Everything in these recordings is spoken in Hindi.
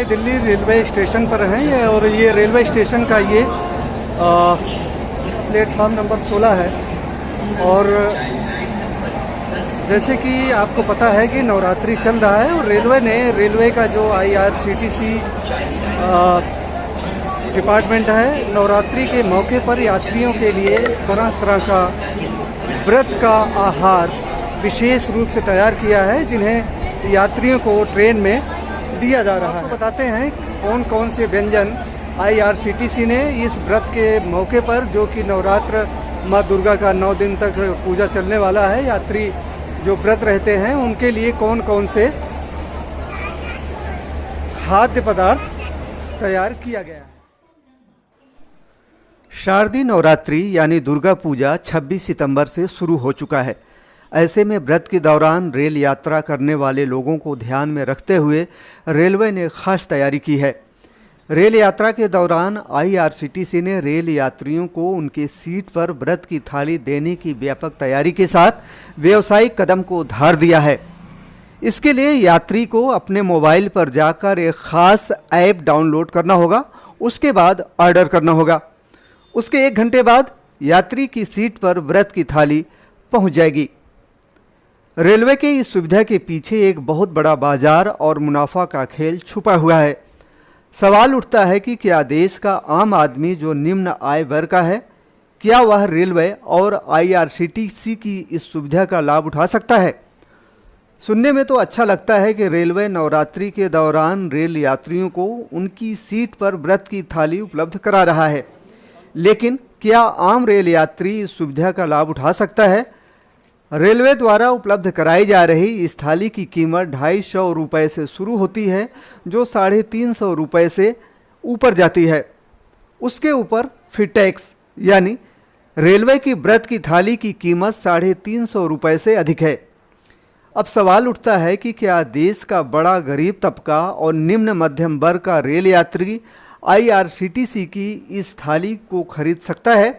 नई दिल्ली रेलवे स्टेशन पर हैं और ये रेलवे स्टेशन का ये प्लेटफॉर्म नंबर 16 है। और जैसे कि आपको पता है कि नवरात्रि चल रहा है और रेलवे का जो IRCTC डिपार्टमेंट है, नवरात्रि के मौके पर यात्रियों के लिए तरह तरह का व्रत का आहार विशेष रूप से तैयार किया है, जिन्हें यात्रियों को ट्रेन में दिया जा रहा है। आपको बताते हैं कौन कौन से व्यंजन IRCTC ने इस व्रत के मौके पर, जो कि नवरात्र माँ दुर्गा का 9 दिन तक पूजा चलने वाला है, यात्री जो व्रत रहते हैं उनके लिए कौन कौन से खाद्य पदार्थ तैयार किया गया है। शारदीय नवरात्रि यानी दुर्गा पूजा 26 सितंबर से शुरू हो चुका है। ऐसे में व्रत के दौरान रेल यात्रा करने वाले लोगों को ध्यान में रखते हुए रेलवे ने खास तैयारी की है। रेल यात्रा के दौरान IRCTC ने रेल यात्रियों को उनके सीट पर व्रत की थाली देने की व्यापक तैयारी के साथ व्यावसायिक कदम को उधार दिया है। इसके लिए यात्री को अपने मोबाइल पर जाकर एक खास ऐप डाउनलोड करना होगा, उसके बाद ऑर्डर करना होगा। उसके 1 घंटे बाद यात्री की सीट पर व्रत की थाली पहुंच जाएगी। रेलवे के इस सुविधा के पीछे एक बहुत बड़ा बाजार और मुनाफा का खेल छुपा हुआ है। सवाल उठता है कि क्या देश का आम आदमी जो निम्न आय वर्ग का है, क्या वह रेलवे और IRCTC की इस सुविधा का लाभ उठा सकता है? सुनने में तो अच्छा लगता है कि रेलवे नवरात्रि के दौरान रेल यात्रियों को उनकी सीट पर व्रत की थाली उपलब्ध करा रहा है, लेकिन क्या आम रेल यात्री इस सुविधा का लाभ उठा सकता है? रेलवे द्वारा उपलब्ध कराई जा रही इस थाली की कीमत 250 रुपये से शुरू होती है, जो 350 रुपये से ऊपर जाती है। उसके ऊपर फिर टैक्स, यानी रेलवे की व्रत की थाली की कीमत 350 रुपये से अधिक है। अब सवाल उठता है कि क्या देश का बड़ा गरीब तबका और निम्न मध्यम वर्ग का रेल यात्री IRCTC की इस थाली को खरीद सकता है?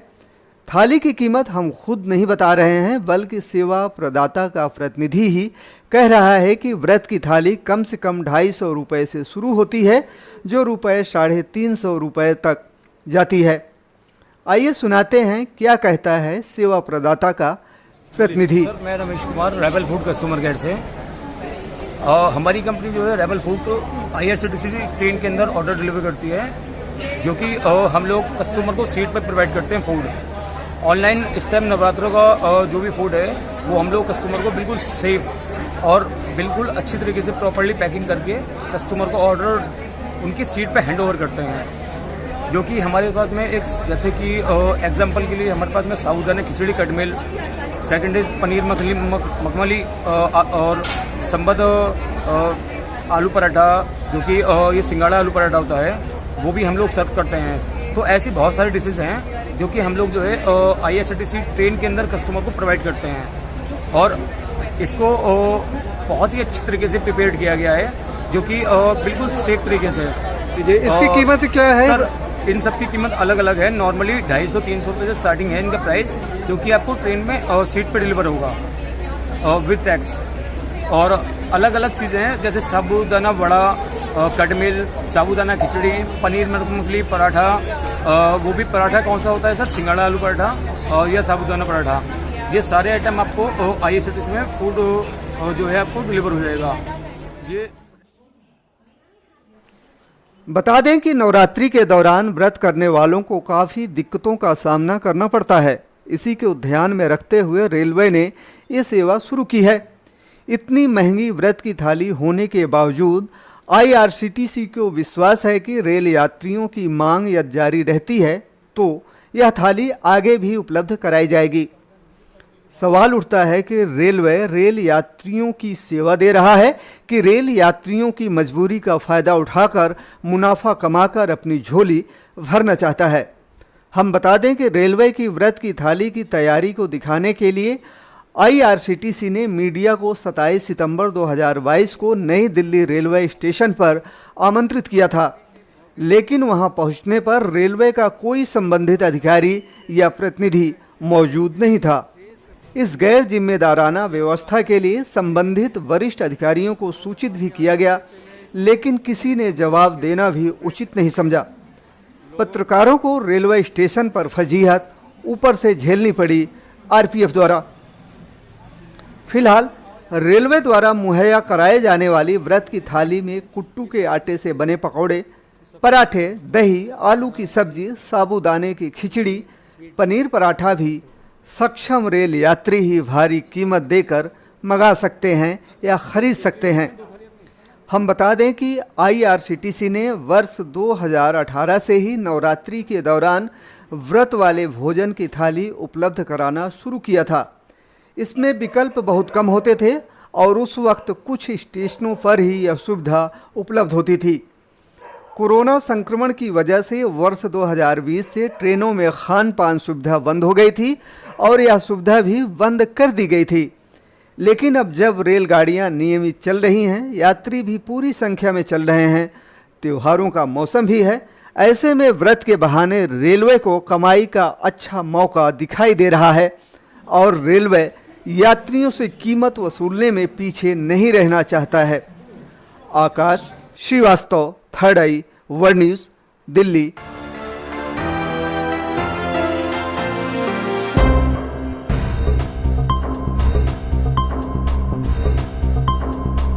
थाली की कीमत हम खुद नहीं बता रहे हैं, बल्कि सेवा प्रदाता का प्रतिनिधि ही कह रहा है कि व्रत की थाली कम से कम 250 रुपये से शुरू होती है, जो रुपये 350 रुपये तक जाती है। आइए सुनाते हैं क्या कहता है सेवा प्रदाता का प्रतिनिधि। सर, मैं Ramesh Kumar, rebel food customer care से। हमारी कंपनी जो है रेबल फूड IRCTC ट्रेन के अंदर ऑर्डर डिलीवर करती है, जो कि हम लोग कस्टमर को सीट पर प्रोवाइड करते हैं फूड। ऑनलाइन इस टाइम नवरात्रों का जो भी फूड है वो हम लोग कस्टमर को बिल्कुल सेफ और बिल्कुल अच्छी तरीके से प्रॉपर्ली पैकिंग करके कस्टमर को ऑर्डर उनकी सीट पे हैंड ओवर करते हैं। जो कि हमारे पास में एक, जैसे कि एग्जांपल के लिए हमारे पास में साबूदाना खिचड़ी कटमिल, सेकंड इज पनीर मखमली और संबद आलू पराठा, जो कि ये सिंगाड़ा आलू पराठा होता है, वो भी हम लोग सर्व करते हैं। तो ऐसी बहुत सारी डिशेज हैं जो कि हम लोग जो है IRCTC ट्रेन के अंदर कस्टमर को प्रोवाइड करते हैं, और इसको बहुत ही अच्छी तरीके से प्रिपेयर किया गया है, जो कि बिल्कुल सेफ तरीके से। इसकी कीमत क्या है? सर, इन सब की कीमत अलग अलग है। नॉर्मली 250-300 रुपये से स्टार्टिंग है इनका प्राइस, जो कि आपको ट्रेन में सीट पर डिलीवर होगा विद टैक्स। और अलग अलग चीज़ें हैं, जैसे साबूदाना वड़ा, कटमिल, साबूदाना खिचड़ी, पनीर मखमली पराठा, वो भी पराठा कौन सा होता है सर, सिंगाड़ा आलू पराठा या साबूदाना पराठा, ये सारे आइटम आपको IRCTC में फूड जो है आपको डिलीवर हो जाएगा। ये बता दें कि नवरात्रि के दौरान व्रत करने वालों को काफ़ी दिक्कतों का सामना करना पड़ता है। इसी को ध्यान में रखते हुए रेलवे ने ये सेवा शुरू की है। इतनी महंगी व्रत की थाली होने के बावजूद IRCTC को विश्वास है कि रेल यात्रियों की मांग यदि जारी रहती है तो यह थाली आगे भी उपलब्ध कराई जाएगी। सवाल उठता है कि रेलवे रेल यात्रियों की सेवा दे रहा है कि रेल यात्रियों की मजबूरी का फ़ायदा उठाकर मुनाफा कमाकर अपनी झोली भरना चाहता है। हम बता दें कि रेलवे की व्रत की थाली की तैयारी को दिखाने के लिए IRCTC ने मीडिया को 27 सितंबर 2022 को नई दिल्ली रेलवे स्टेशन पर आमंत्रित किया था, लेकिन वहां पहुंचने पर रेलवे का कोई संबंधित अधिकारी या प्रतिनिधि मौजूद नहीं था। इस गैर जिम्मेदाराना व्यवस्था के लिए संबंधित वरिष्ठ अधिकारियों को सूचित भी किया गया, लेकिन किसी ने जवाब देना भी उचित नहीं समझा। पत्रकारों को रेलवे स्टेशन पर फजीहत ऊपर से झेलनी पड़ी आरपीएफ द्वारा। फिलहाल रेलवे द्वारा मुहैया कराए जाने वाली व्रत की थाली में कुट्टू के आटे से बने पकौड़े, पराठे, दही, आलू की सब्जी, साबूदाने की खिचड़ी, पनीर पराठा भी सक्षम रेल यात्री ही भारी कीमत देकर मंगा सकते हैं या खरीद सकते हैं। हम बता दें कि आईआरसीटीसी ने वर्ष 2018 से ही नवरात्रि के दौरान व्रत वाले भोजन की थाली उपलब्ध कराना शुरू किया था। इसमें विकल्प बहुत कम होते थे और उस वक्त कुछ स्टेशनों पर ही यह सुविधा उपलब्ध होती थी। कोरोना संक्रमण की वजह से वर्ष 2020 से ट्रेनों में खान पान सुविधा बंद हो गई थी और यह सुविधा भी बंद कर दी गई थी। लेकिन अब जब रेलगाड़ियां नियमित चल रही हैं, यात्री भी पूरी संख्या में चल रहे हैं, त्योहारों का मौसम भी है, ऐसे में व्रत के बहाने रेलवे को कमाई का अच्छा मौका दिखाई दे रहा है और रेलवे यात्रियों से कीमत वसूलने में पीछे नहीं रहना चाहता है। आकाश श्रीवास्तव, थर्ड आई, वर्ल्ड न्यूज़, दिल्ली।